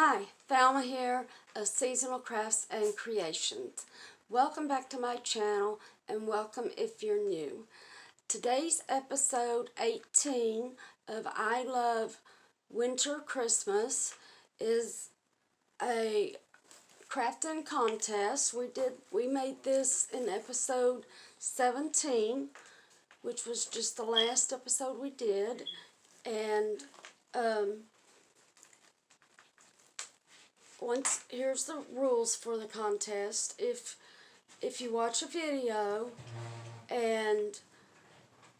Hi, Thelma here of Seasonal Crafts and Creations. Welcome back to my channel and welcome if you're new. Today's episode 18 of I Love Winter Christmas is a crafting contest. We made this in episode 17, which was just the last episode we did, and here's the rules for the contest. If you watch a video and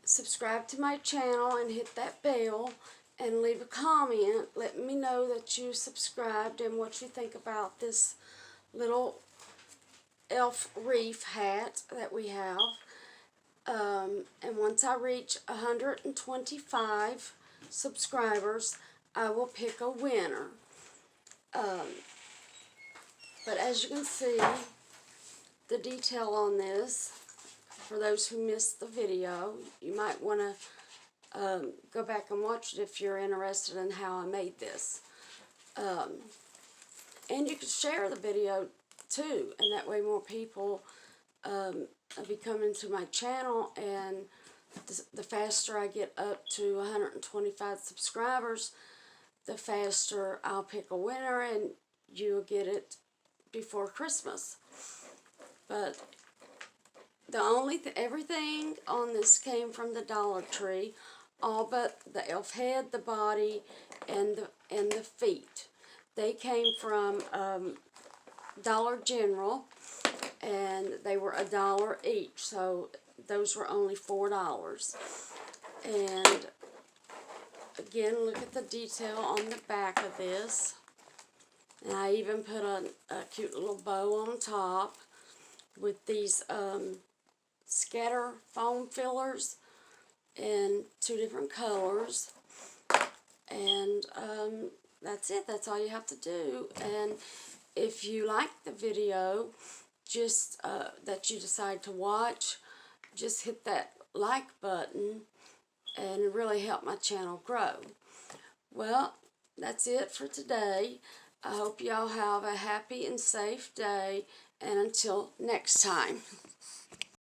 subscribe to my channel and hit that bell and leave a comment, let me know that you subscribed and what you think about this little elf wreath hat that we have. And once I reach 125 subscribers, I will pick a winner. But as you can see, the detail on this, for those who missed the video, you might want to go back and watch it if you're interested in how I made this. And you can share the video too, and that way more people will be coming to my channel, and the faster I get up to 125 subscribers, the faster I'll pick a winner and you'll get it before Christmas. But everything on this came from the Dollar Tree, all but the elf head, the body, and the feet. They came from Dollar General, and they were $1 each, so those were only $4. And again, look at the detail on the back of this. And I even put a cute little bow on top with these scatter foam fillers in 2 different colors. And that's it. That's all you have to do. And if you like the video, just that you decide to watch, just hit that like button and really help my channel grow. Well, that's it for today. I hope y'all have a happy and safe day, and until next time.